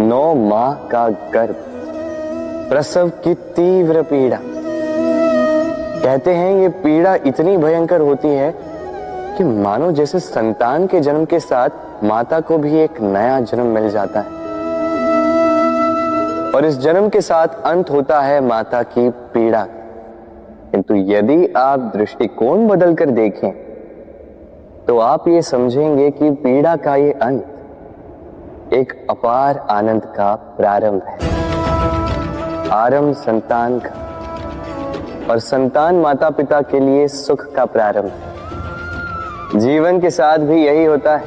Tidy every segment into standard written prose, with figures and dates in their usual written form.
9 माह का गर्भ, प्रसव की तीव्र पीड़ा। कहते हैं ये पीड़ा इतनी भयंकर होती है कि मानो जैसे संतान के जन्म के साथ माता को भी एक नया जन्म मिल जाता है, और इस जन्म के साथ अंत होता है माता की पीड़ा। किंतु यदि आप दृष्टिकोण बदलकर देखें तो आप ये समझेंगे कि पीड़ा का ये अंत एक अपार आनंद का प्रारंभ है। आरंभ संतान का, और संतान माता पिता के लिए सुख का प्रारंभ है। जीवन के साथ भी यही होता है।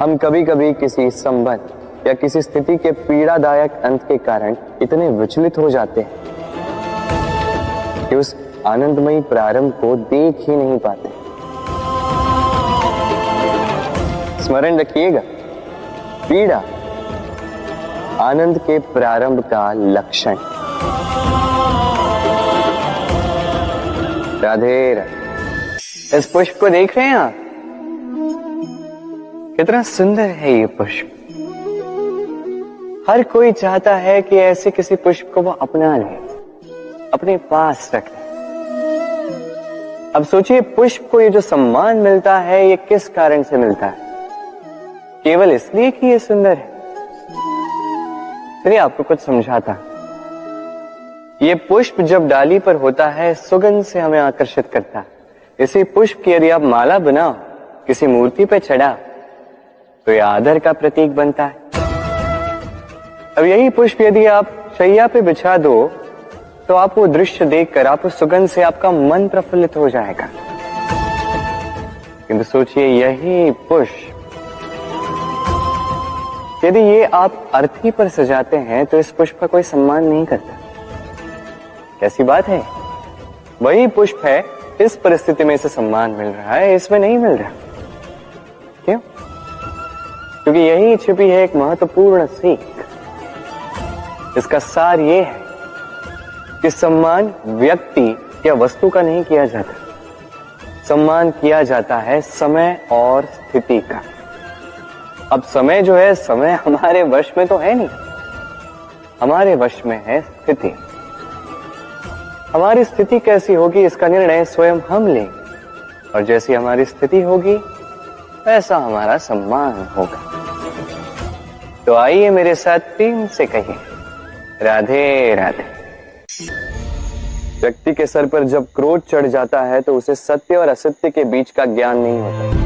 हम कभी कभी किसी संबंध या किसी स्थिति के पीड़ादायक अंत के कारण इतने विचलित हो जाते हैं कि उस आनंदमयी प्रारंभ को देख ही नहीं पाते। स्मरण रखिएगा, पीड़ा आनंद के प्रारंभ का लक्षण। राधे राधे। इस पुष्प को देख रहे हैं आप? कितना सुंदर है ये पुष्प। हर कोई चाहता है कि ऐसे किसी पुष्प को वो अपना ले, अपने पास रख ले। अब सोचिए, पुष्प को ये जो सम्मान मिलता है ये किस कारण से मिलता है? केवल इसलिए कि ये सुंदर है? चलिए आपको कुछ समझाता। ये पुष्प जब डाली पर होता है सुगंध से हमें आकर्षित करता है। इसी पुष्प की यदि आप माला बनाओ, किसी मूर्ति पे चढ़ा, तो यह आदर का प्रतीक बनता है। अब यही पुष्प यदि आप शैया पे बिछा दो तो आप वो दृश्य देखकर, आप उस सुगंध से आपका मन प्रफुल्लित हो जाएगा। किंतु सोचिए, यही पुष्प यदि ये आप अर्थी पर सजाते हैं तो इस पुष्प का कोई सम्मान नहीं करता। कैसी बात है? वही पुष्प है, इस परिस्थिति में इसे सम्मान मिल रहा है, इसमें नहीं मिल रहा। क्यों? क्योंकि यही छिपी है एक महत्वपूर्ण सीख। इसका सार ये है कि सम्मान व्यक्ति या वस्तु का नहीं किया जाता, सम्मान किया जाता है समय और स्थिति का। अब समय जो है, समय हमारे वश में तो है नहीं, हमारे वश में है स्थिति। हमारी स्थिति कैसी होगी इसका निर्णय स्वयं हम लेंगे, और जैसी हमारी स्थिति होगी वैसा हमारा सम्मान होगा। तो आइए मेरे साथ प्रेम से कहिए, राधे राधे। व्यक्ति के सर पर जब क्रोध चढ़ जाता है तो उसे सत्य और असत्य के बीच का ज्ञान नहीं होता।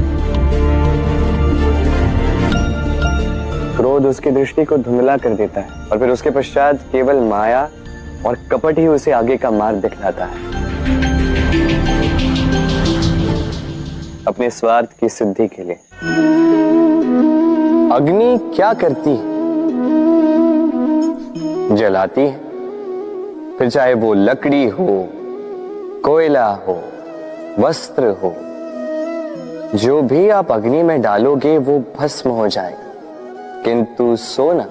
क्रोध उसकी दृष्टि को धुंधला कर देता है, और फिर उसके पश्चात केवल माया और कपट ही उसे आगे का मार्ग दिखलाता है। अपने स्वार्थ की सिद्धि के लिए अग्नि क्या करती है? जलाती है। फिर चाहे वो लकड़ी हो, कोयला हो, वस्त्र हो, जो भी आप अग्नि में डालोगे वो भस्म हो जाएगा। किंतु सोना,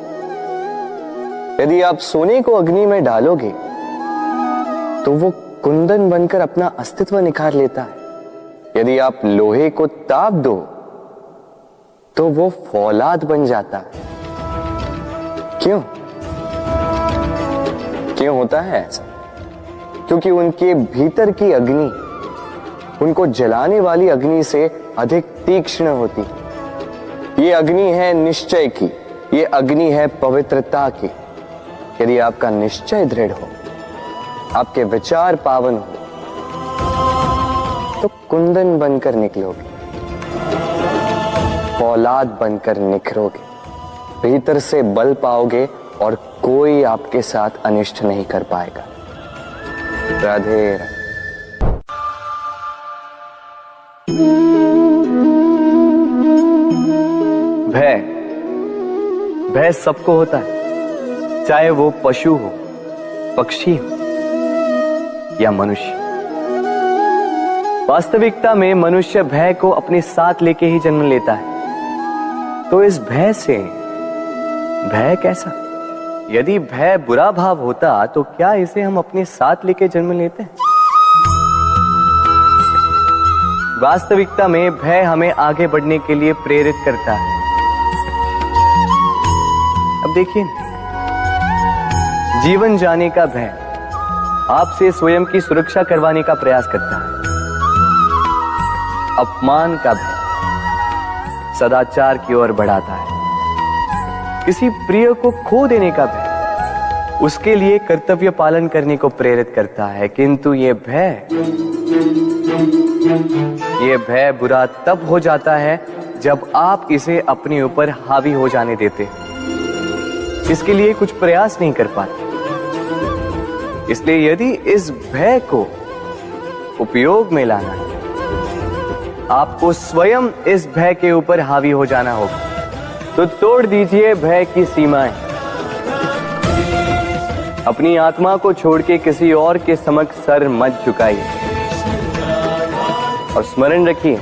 यदि आप सोने को अग्नि में डालोगे तो वो कुंदन बनकर अपना अस्तित्व निखार लेता है। यदि आप लोहे को ताप दो तो वो फौलाद बन जाता है। क्यों? क्यों होता है ऐसा? क्योंकि उनके भीतर की अग्नि उनको जलाने वाली अग्नि से अधिक तीक्ष्ण होती है। ये अग्नि है निश्चय की, ये अग्नि है पवित्रता की। यदि आपका निश्चय दृढ़ हो, आपके विचार पावन हो, तो कुंदन बनकर निकलोगे, फौलाद बनकर निखरोगे, भीतर से बल पाओगे और कोई आपके साथ अनिष्ट नहीं कर पाएगा। राधे राधे। भय, भय सबको होता है, चाहे वो पशु हो, पक्षी हो या मनुष्य। वास्तविकता में मनुष्य भय को अपने साथ लेके ही जन्म लेता है। तो इस भय से, भय कैसा? यदि भय बुरा भाव होता तो क्या इसे हम अपने साथ लेके जन्म लेते हैं? वास्तविकता में भय हमें आगे बढ़ने के लिए प्रेरित करता है। अब देखिए ना, जीवन जाने का भय आपसे स्वयं की सुरक्षा करवाने का प्रयास करता है। अपमान का भय सदाचार की ओर बढ़ाता है। किसी प्रिय को खो देने का भय उसके लिए कर्तव्य पालन करने को प्रेरित करता है। किंतु ये भय बुरा तब हो जाता है जब आप इसे अपने ऊपर हावी हो जाने देते हैं, इसके लिए कुछ प्रयास नहीं कर पाते। इसलिए यदि इस भय को उपयोग में लाना है, आपको स्वयं इस भय के ऊपर हावी हो जाना होगा। तो तोड़ दीजिए भय की सीमाएं। अपनी आत्मा को छोड़ के किसी और के समक्ष सर मत झुकाइए और स्मरण रखिए,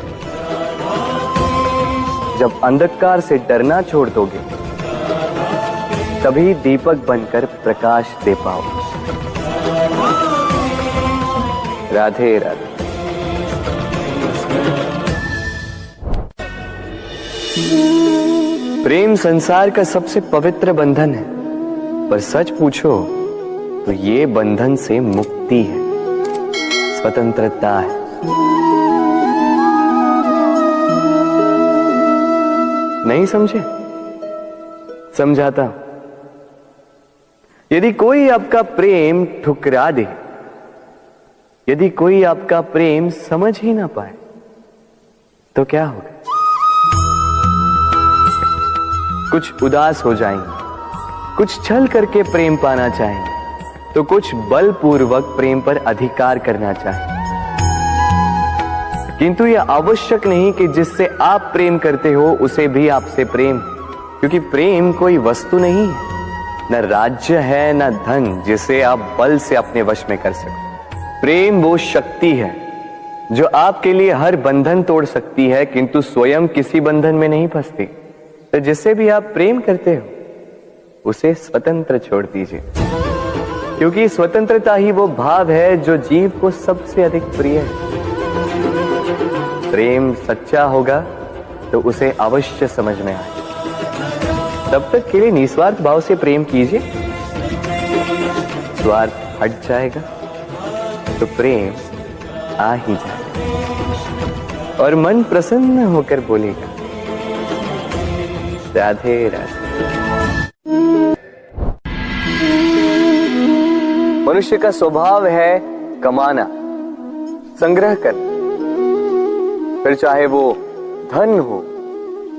जब अंधकार से डरना छोड़ दोगे तभी दीपक बनकर प्रकाश दे पाओगे। राधे राधे। प्रेम संसार का सबसे पवित्र बंधन है, पर सच पूछो तो ये बंधन से मुक्ति है, स्वतंत्रता है। नहीं समझे? समझाता हूं। यदि कोई आपका प्रेम ठुकरा दे, यदि कोई आपका प्रेम समझ ही ना पाए, तो क्या होगा? कुछ उदास हो जाएंगे, कुछ छल करके प्रेम पाना चाहेंगे, तो कुछ बलपूर्वक प्रेम पर अधिकार करना चाहेंगे। किंतु यह आवश्यक नहीं कि जिससे आप प्रेम करते हो उसे भी आपसे प्रेम, क्योंकि प्रेम कोई वस्तु नहीं है, न राज्य है, न धन जिसे आप बल से अपने वश में कर सको। प्रेम वो शक्ति है जो आपके लिए हर बंधन तोड़ सकती है, किंतु स्वयं किसी बंधन में नहीं फंसती। तो जिससे भी आप प्रेम करते हो उसे स्वतंत्र छोड़ दीजिए, क्योंकि स्वतंत्रता ही वो भाव है जो जीव को सबसे अधिक प्रिय है। प्रेम सच्चा होगा तो उसे अवश्य समझ में आए। तब तक के लिए निस्वार्थ भाव से प्रेम कीजिए, स्वार्थ हट जाएगा तो प्रेम आ ही जाएगा और मन प्रसन्न होकर बोलेगा, राधे राधे। मनुष्य का स्वभाव है कमाना, संग्रह करना, फिर चाहे वो धन हो,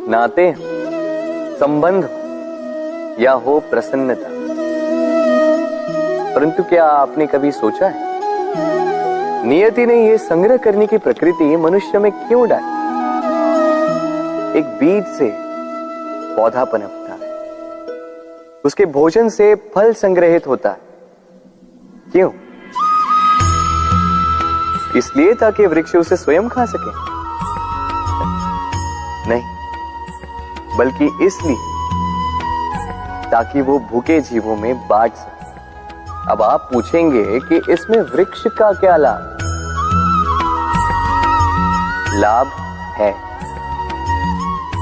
नाते हो, संबंध हो या हो प्रसन्नता। परंतु क्या आपने कभी सोचा है, नियति ने ये संग्रह करने की प्रकृति मनुष्य में क्यों डाली? एक बीज से पौधा पनपता है, उसके भोजन से फल संग्रहित होता है। क्यों? इसलिए ताकि वृक्ष उसे स्वयं खा सके? नहीं, बल्कि इसलिए ताकि वो भूखे जीवों में बांट सके। अब आप पूछेंगे कि इसमें वृक्ष का क्या लाभ? लाभ है,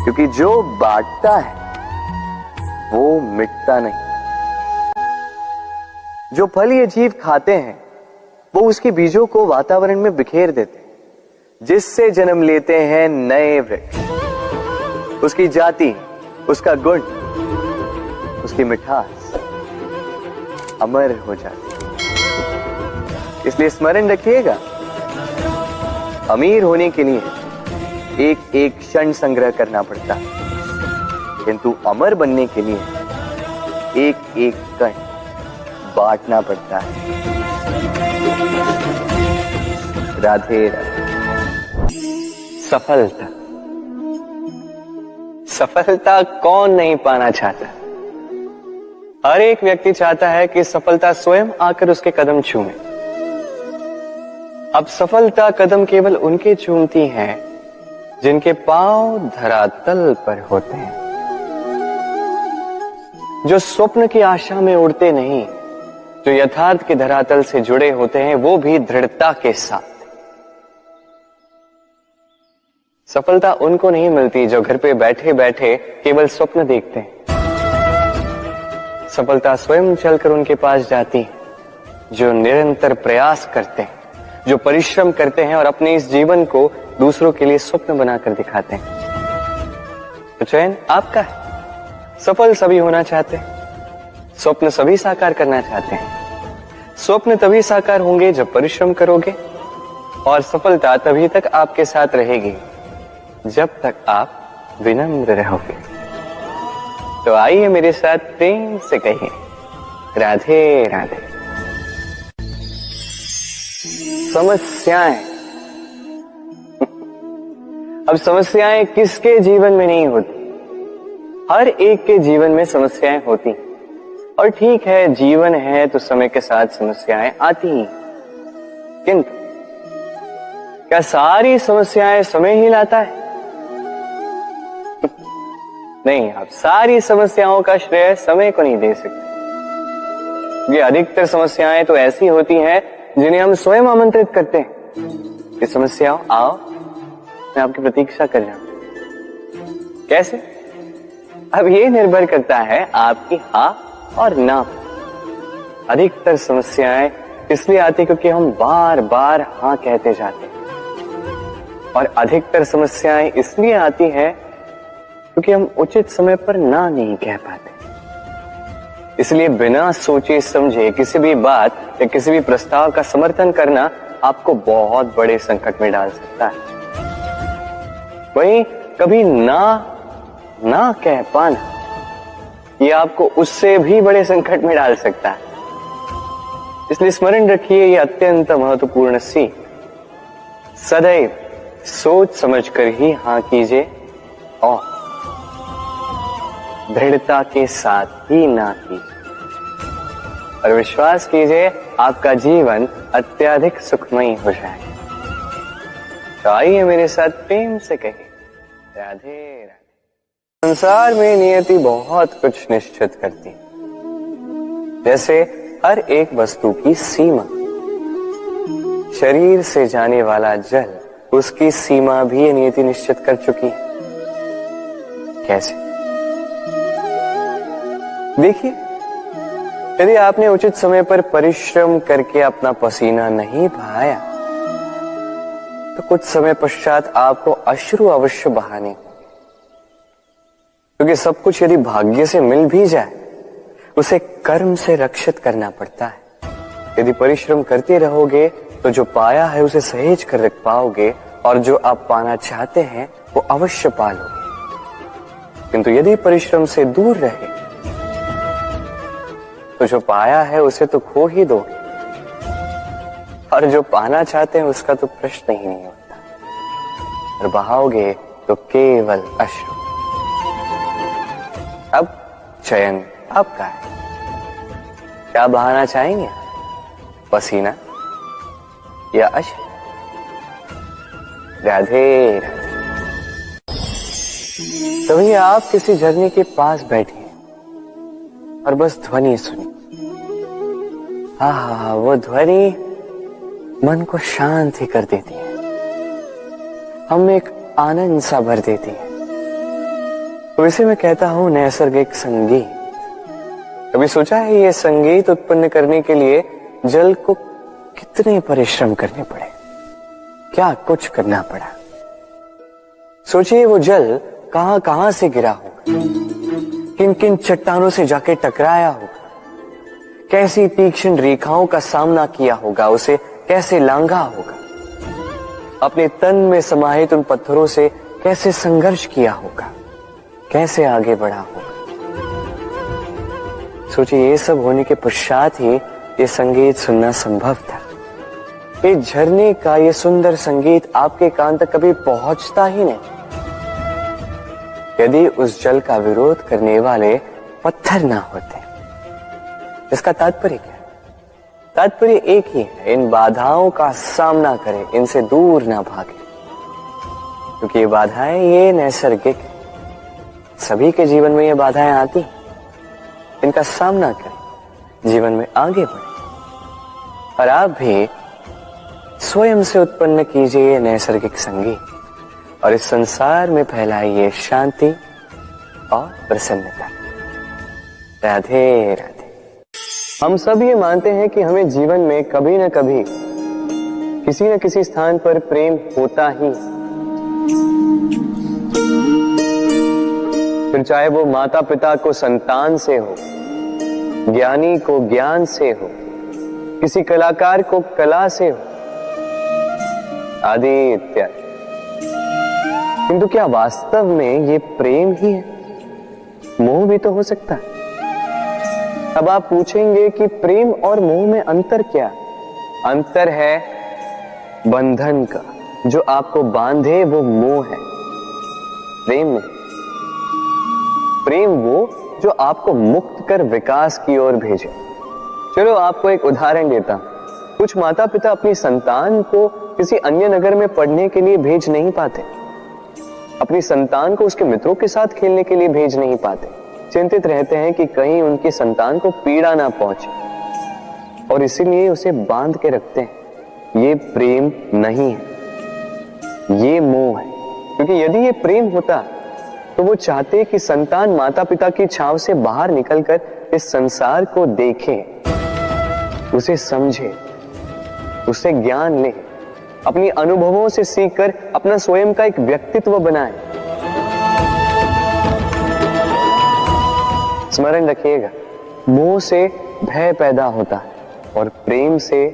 क्योंकि जो बांटता है वो मिटता नहीं। जो फल ये जीव खाते हैं वो उसके बीजों को वातावरण में बिखेर देते हैं, जिससे जन्म लेते हैं नए वृक्ष। उसकी जाति, उसका गुण, उसकी मिठास अमर हो जाती है। इसलिए स्मरण रखिएगा, अमीर होने के लिए एक एक क्षण संग्रह करना पड़ता है, किंतु अमर बनने के लिए एक एक कण बांटना पड़ता है। राधे राधे। सफलता, सफलता कौन नहीं पाना चाहता? हर एक व्यक्ति चाहता है कि सफलता स्वयं आकर उसके कदम छूए। अब सफलता कदम केवल उनके चूमती है जिनके पांव धरातल पर होते हैं, जो स्वप्न की आशा में उड़ते नहीं, जो यथार्थ के धरातल से जुड़े होते हैं, वो भी दृढ़ता के साथ। सफलता उनको नहीं मिलती जो घर पे बैठे बैठे केवल स्वप्न देखते हैं। सफलता स्वयं चलकर उनके पास जाती है, जो निरंतर प्रयास करते हैं, जो परिश्रम करते हैं और अपने इस जीवन को दूसरों के लिए स्वप्न बनाकर दिखाते हैं। तो चयन आपका है। सफल सभी होना चाहते हैं, स्वप्न सभी साकार करना चाहते हैं। स्वप्न तभी साकार होंगे जब परिश्रम करोगे, और सफलता तभी तक आपके साथ रहेगी जब तक आप विनम्र रहोगे। तो आइए मेरे साथ प्रेम से कहिए, राधे राधे। समस्याएं। अब समस्याएं किसके जीवन में नहीं होती? हर एक के जीवन में समस्याएं होती, और ठीक है, जीवन है तो समय के साथ समस्याएं आती ही। किंतु क्या सारी समस्याएं समय ही लाता है? नहीं, आप सारी समस्याओं का श्रेय समय को नहीं दे सकते। ये अधिकतर समस्याएं तो ऐसी होती हैं जिन्हें हम स्वयं आमंत्रित करते हैं कि समस्याओं आओ, मैं आपकी प्रतीक्षा कर रहा हूं। कैसे? अब ये निर्भर करता है आपकी हाँ और ना। अधिकतर समस्याएं इसलिए आती क्योंकि हम बार बार हाँ कहते जाते हैं, और अधिकतर समस्याएं इसलिए आती हैं क्योंकि हम उचित समय पर ना नहीं कह पाते। इसलिए बिना सोचे समझे किसी भी बात या किसी भी प्रस्ताव का समर्थन करना आपको बहुत बड़े संकट में डाल सकता है। वहीं कभी ना कह पाना, ये आपको उससे भी बड़े संकट में डाल सकता है। इसलिए स्मरण रखिए, ये अत्यंत महत्वपूर्ण सीख। सदैव सोच समझकर ही हाँ कीजिए और दृढ़ता के साथ ही ना कीजिए, और विश्वास कीजिए आपका जीवन अत्यधिक सुखमयी हो जाएगा। तो आइए मेरे साथ प्रेम से कहिए, राधे राधे। संसार में नियति बहुत कुछ निश्चित करती है, जैसे हर एक वस्तु की सीमा। शरीर से जाने वाला जल, उसकी सीमा भी नियति निश्चित कर चुकी है। कैसे? देखिए, यदि आपने उचित समय पर परिश्रम करके अपना पसीना नहीं बहाया, तो कुछ समय पश्चात आपको अश्रु अवश्य बहाने होंगे। क्योंकि सब कुछ यदि भाग्य से मिल भी जाए, उसे कर्म से रक्षित करना पड़ता है। यदि परिश्रम करते रहोगे तो जो पाया है उसे सहेज कर रख पाओगे, और जो आप पाना चाहते हैं वो अवश्य पालोगे। किंतु यदि परिश्रम से दूर रहे तो जो पाया है उसे तो खो ही दोगे, और जो पाना चाहते हैं उसका तो प्रश्न ही नहीं होता, और बहाओगे तो केवल अश्रु। अब चयन आपका है। क्या बहाना चाहेंगे? पसीना या अश्रु? राधे राधे। तभी आप किसी झरने के पास बैठे और बस ध्वनि सुनी। हाँ, वो ध्वनि मन को शांत ही कर देती है, हम एक आनंद सा भर देती है। तो इसे मैं कहता हूं नैसर्गिक संगीत। कभी सोचा है ये संगीत उत्पन्न करने के लिए जल को कितने परिश्रम करने पड़े, क्या कुछ करना पड़ा? सोचिए वो जल कहां कहां से गिरा होगा, किन किन चट्टानों से जाके टकराया होगा, कैसी तीक्ष्ण रेखाओं का सामना किया होगा, उसे कैसे लांघा होगा, अपने तन में समाहित उन पत्थरों से कैसे संघर्ष किया होगा, कैसे आगे बढ़ा होगा। सोचिए, ये सब होने के पश्चात ही ये संगीत सुनना संभव था। इस झरने का ये सुंदर संगीत आपके कान तक कभी पहुंचता ही नहीं यदि उस जल का विरोध करने वाले पत्थर ना होते। इसका तात्पर्य क्या है? तात्पर्य एक ही है, इन बाधाओं का सामना करें, इनसे दूर ना भागे, क्योंकि ये बाधाएं ये नैसर्गिक है। सभी के जीवन में ये बाधाएं आती हैं, इनका सामना करें, जीवन में आगे बढ़े। और आप भी स्वयं से उत्पन्न कीजिए नैसर्गिक संगीत, और इस संसार में फैलाइए शांति और प्रसन्नता। राधे राधे। हम सब ये मानते हैं कि हमें जीवन में कभी न कभी किसी न किसी स्थान पर प्रेम होता ही, फिर चाहे वो माता पिता को संतान से हो, ज्ञानी को ज्ञान से हो, किसी कलाकार को कला से हो, आदि इत्यादि। किंतु क्या वास्तव में ये प्रेम ही है? मोह भी तो हो सकता है। अब आप पूछेंगे कि प्रेम और मोह में अंतर क्या? अंतर है बंधन का, जो आपको बांधे वो मोह है, प्रेम नहीं। प्रेम वो जो आपको मुक्त कर विकास की ओर भेजे। चलो आपको एक उदाहरण देता हूं। कुछ माता पिता अपनी संतान को किसी अन्य नगर में पढ़ने के लिए भेज नहीं पाते, अपनी संतान को उसके मित्रों के साथ खेलने के लिए भेज नहीं पाते, चिंतित रहते हैं कि कहीं उनकी संतान को पीड़ा ना पहुंचे, और इसीलिए उसे बांध के रखते हैं। ये प्रेम नहीं है, ये मोह है। क्योंकि यदि ये प्रेम होता तो वो चाहते कि संतान माता पिता की छांव से बाहर निकलकर इस संसार को देखे, उसे समझे, उससे ज्ञान ले, अपनी अनुभवों से सीखकर अपना स्वयं का एक व्यक्तित्व बनाए। स्मरण रखिएगा, मोह से भय पैदा होता है और प्रेम से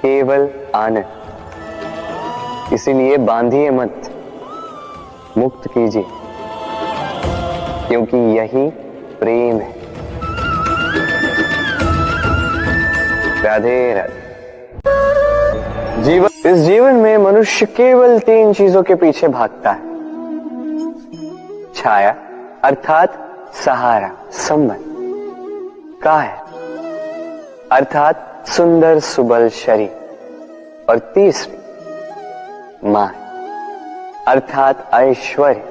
केवल आनंद। इसीलिए बांधिए मत, मुक्त कीजिए, क्योंकि यही प्रेम है। राधे राधे। इस जीवन में मनुष्य केवल 3 चीजों के पीछे भागता है। छाया अर्थात सहारा, संबंध, काया अर्थात सुंदर सुबल शरीर, और तीसरी मां अर्थात ऐश्वर्य।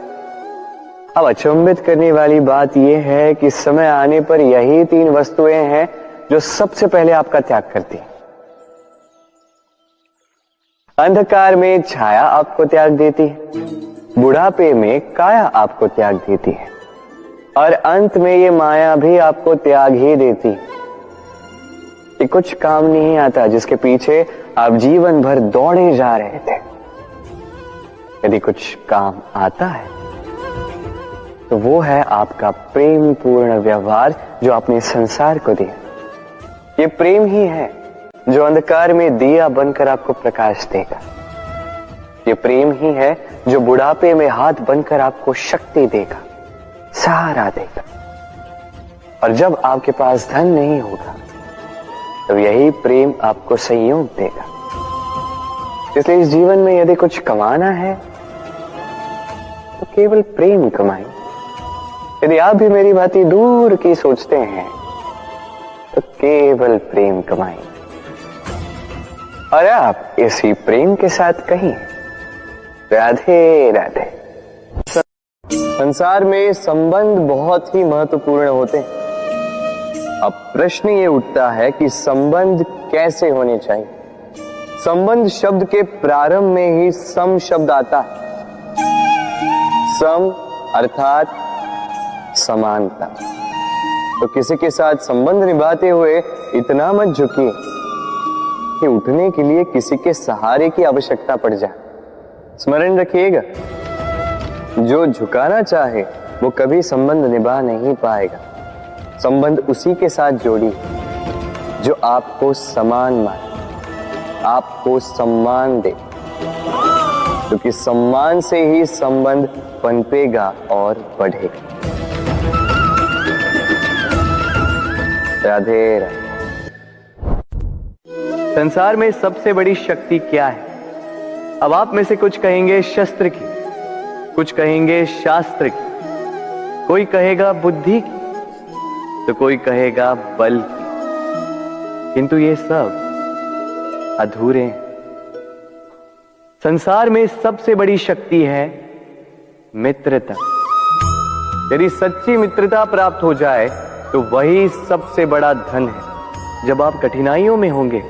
अब अचंभित करने वाली बात यह है कि समय आने पर यही 3 वस्तुएं हैं जो सबसे पहले आपका त्याग करती है। अंधकार में छाया आपको त्याग देती है, बुढ़ापे में काया आपको त्याग देती है, और अंत में ये माया भी आपको त्याग ही देती है। ये कुछ काम नहीं आता जिसके पीछे आप जीवन भर दौड़े जा रहे थे। यदि कुछ काम आता है तो वो है आपका प्रेम पूर्ण व्यवहार जो आपने संसार को दिया। ये प्रेम ही है जो अंधकार में दिया बनकर आपको प्रकाश देगा। ये प्रेम ही है जो बुढ़ापे में हाथ बनकर आपको शक्ति देगा, सहारा देगा। और जब आपके पास धन नहीं होगा तो यही प्रेम आपको संयोग देगा। इसलिए इस जीवन में यदि कुछ कमाना है तो केवल प्रेम कमाएं। यदि आप भी मेरी बातें दूर की सोचते हैं तो केवल प्रेम कमाएं, और आप इसी प्रेम के साथ कहीं राधे राधे। संसार में संबंध बहुत ही महत्वपूर्ण होते हैं। अब प्रश्न ये उठता है कि संबंध कैसे होने चाहिए। संबंध शब्द के प्रारंभ में ही सम शब्द आता है। सम अर्थात समानता। तो किसी के साथ संबंध निभाते हुए इतना मत झुकिए कि उठने के लिए किसी के सहारे की आवश्यकता पड़ जाए। स्मरण रखिएगा, जो झुकाना चाहे वो कभी संबंध निभा नहीं पाएगा। संबंध उसी के साथ जोड़ी जो आपको समान माने, आपको सम्मान दे, क्योंकि सम्मान से ही संबंध पनपेगा और बढ़ेगा। राधे राधे। संसार में सबसे बड़ी शक्ति क्या है? अब आप में से कुछ कहेंगे शस्त्र की, कुछ कहेंगे शास्त्र की, कोई कहेगा बुद्धि की, तो कोई कहेगा बल की। किंतु ये सब अधूरे हैं। संसार में सबसे बड़ी शक्ति है मित्रता। यदि सच्ची मित्रता प्राप्त हो जाए तो वही सबसे बड़ा धन है। जब आप कठिनाइयों में होंगे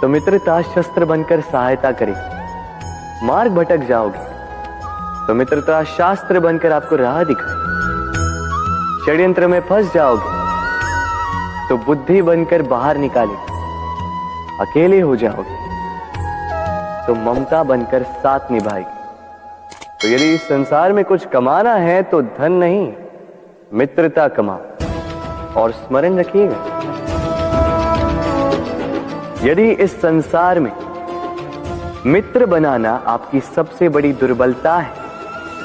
तो मित्रता शस्त्र बनकर सहायता करेगी। मार्ग भटक जाओगे तो मित्रता शास्त्र बनकर आपको राह दिखाए। षड्यंत्र में फंस जाओगे तो बुद्धि बनकर बाहर निकालेगी। अकेले हो जाओगे तो ममता बनकर साथ निभाएगी। तो यदि इस संसार में कुछ कमाना है तो धन नहीं, मित्रता कमाओ। और स्मरण रखिएगा, यदि इस संसार में मित्र बनाना आपकी सबसे बड़ी दुर्बलता है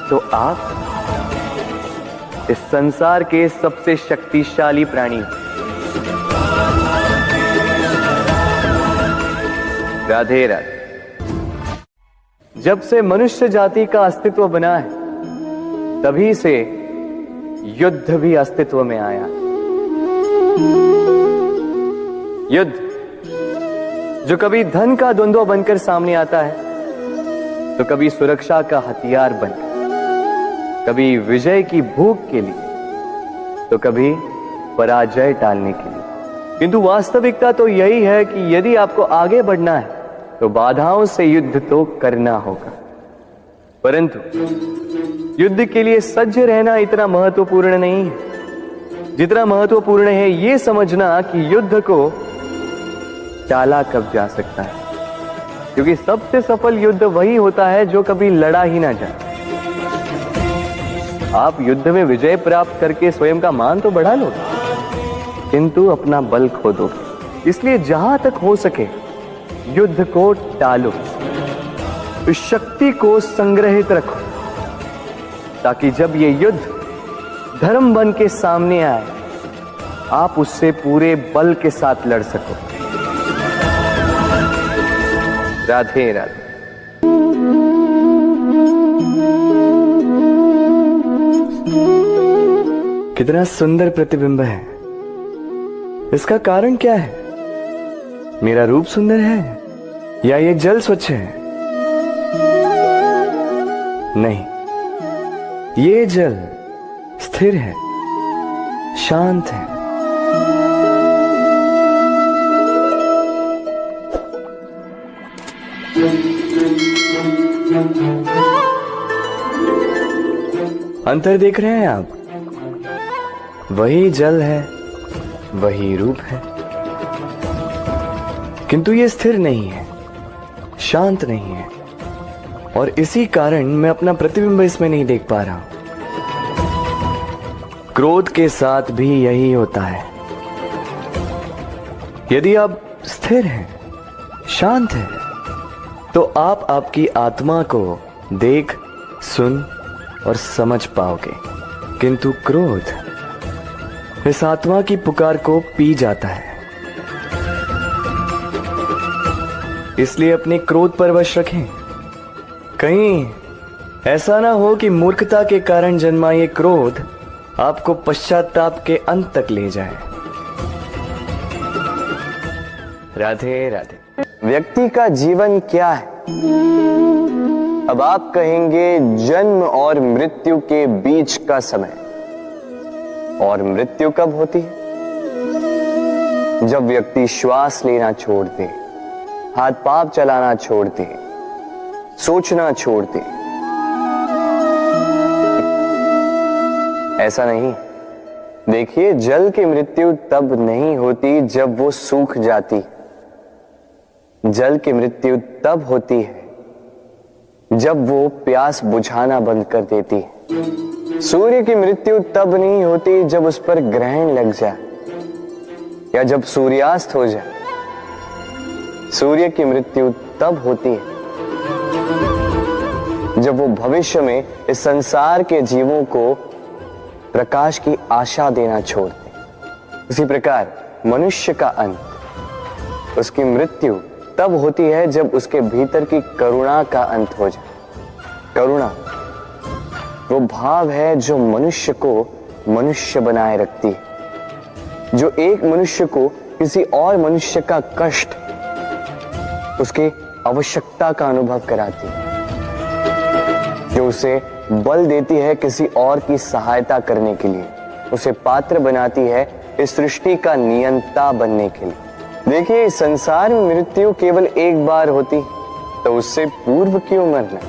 तो आप इस संसार के सबसे शक्तिशाली प्राणी हो। राधे राधे। जब से मनुष्य जाति का अस्तित्व बना है तभी से युद्ध भी अस्तित्व में आया। युद्ध जो कभी धन का द्वंद्व बनकर सामने आता है तो कभी सुरक्षा का हथियार बनकर, कभी विजय की भूख के लिए तो कभी पराजय टालने के लिए। किंतु वास्तविकता तो यही है कि यदि आपको आगे बढ़ना है तो बाधाओं से युद्ध तो करना होगा। परंतु युद्ध के लिए सज्ज रहना इतना महत्वपूर्ण नहीं है जितना महत्वपूर्ण है यह समझना कि युद्ध को टाला कब जा सकता है। क्योंकि सबसे सफल युद्ध वही होता है जो कभी लड़ा ही ना जाए। आप युद्ध में विजय प्राप्त करके स्वयं का मान तो बढ़ा लो, किंतु अपना बल खो दो। इसलिए जहां तक हो सके युद्ध को टालो, इस शक्ति को संग्रहित रखो, ताकि जब ये युद्ध धर्म बन के सामने आए आप उससे पूरे बल के साथ लड़ सको। राधे राधे। कितना सुंदर प्रतिबिंब है। इसका कारण क्या है? मेरा रूप सुंदर है या ये जल स्वच्छ है? नहीं, ये जल स्थिर है, शांत है। अंतर देख रहे हैं आप? वही जल है, वही रूप है, किंतु ये स्थिर नहीं है, शांत नहीं है। और इसी कारण मैं अपना प्रतिबिंब इसमें नहीं देख पा रहा हूं। क्रोध के साथ भी यही होता है। यदि आप स्थिर हैं, शांत हैं, तो आप आपकी आत्मा को देख, सुन और समझ पाओगे। किंतु क्रोध इस आत्मा की पुकार को पी जाता है। इसलिए अपने क्रोध पर वश रखें। कहीं ऐसा ना हो कि मूर्खता के कारण जन्मा ये क्रोध आपको पश्चाताप के अंत तक ले जाए। राधे राधे। व्यक्ति का जीवन क्या है? अब आप कहेंगे जन्म और मृत्यु के बीच का समय। और मृत्यु कब होती है? जब व्यक्ति श्वास लेना छोड़ दे, हाथ पांव चलाना छोड़ दे, सोचना छोड़ दे। ऐसा नहीं। देखिए, जल की मृत्यु तब नहीं होती जब वो सूख जाती। जल की मृत्यु तब होती है जब वो प्यास बुझाना बंद कर देती है। सूर्य की मृत्यु तब नहीं होती जब उस पर ग्रहण लग जाए या जब सूर्यास्त हो जाए। सूर्य की मृत्यु तब होती है जब वो भविष्य में इस संसार के जीवों को प्रकाश की आशा देना छोड़ दे। उसी प्रकार मनुष्य का अंत, उसकी मृत्यु तब होती है जब उसके भीतर की करुणा का अंत हो जाए। करुणा वो भाव है जो मनुष्य को मनुष्य बनाए रखती है, जो एक मनुष्य को किसी और मनुष्य का कष्ट, उसकी आवश्यकता का अनुभव कराती है, जो उसे बल देती है किसी और की सहायता करने के लिए, उसे पात्र बनाती है इस सृष्टि का नियंता बनने के लिए। देखिए, इस संसार में मृत्यु केवल एक बार होती, तो उससे पूर्व क्यों मरना?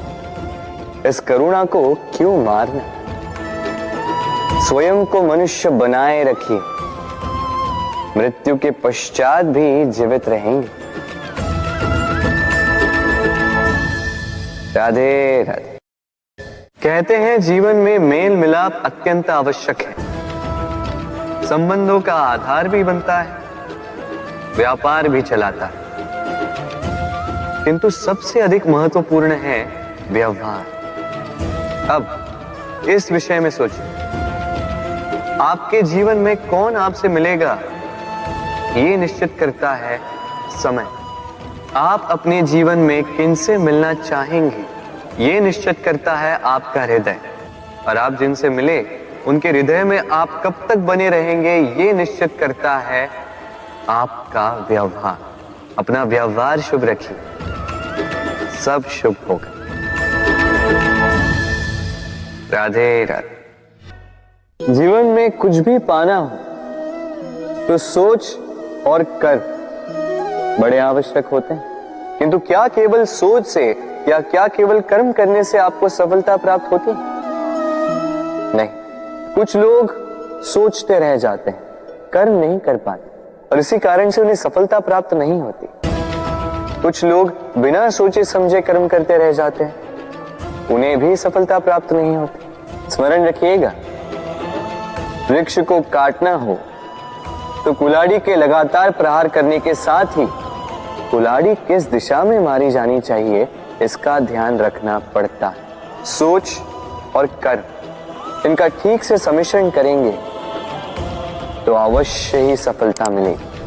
इस करुणा को क्यों मारना? स्वयं को मनुष्य बनाए रखिए, मृत्यु के पश्चात भी जीवित रहेंगे। राधे राधे। कहते हैं जीवन में मेल मिलाप अत्यंत आवश्यक है, संबंधों का आधार भी बनता है, व्यापार भी चलाता है, किंतु सबसे अधिक महत्वपूर्ण है व्यवहार। अब इस विषय में सोचिए, आपके जीवन में कौन आपसे मिलेगा ये निश्चित करता है समय। आप अपने जीवन में किनसे मिलना चाहेंगे ये निश्चित करता है आपका हृदय, और आप जिनसे मिले उनके हृदय में आप कब तक बने रहेंगे ये निश्चित करता है आपका व्यवहार। अपना व्यवहार शुभ रखिए, सब शुभ होगा। राधे राधे। जीवन में कुछ भी पाना हो तो सोच और कर बड़े आवश्यक होते हैं, किंतु क्या केवल सोच से या क्या केवल कर्म करने से आपको सफलता प्राप्त होती है? नहीं, कुछ लोग सोचते रह जाते हैं, कर्म नहीं कर पाते और इसी कारण से उन्हें सफलता प्राप्त नहीं होती। कुछ लोग बिना सोचे समझे कर्म करते रह जाते हैं, उन्हें भी सफलता प्राप्त नहीं होती। स्मरण रखिएगा, वृक्ष को काटना हो तो कुल्हाड़ी के लगातार प्रहार करने के साथ ही कुल्हाड़ी किस दिशा में मारी जानी चाहिए इसका ध्यान रखना पड़ता है। सोच और कर्म इनका ठीक से सम्मिश्रण करेंगे तो अवश्य ही सफलता मिलेगी।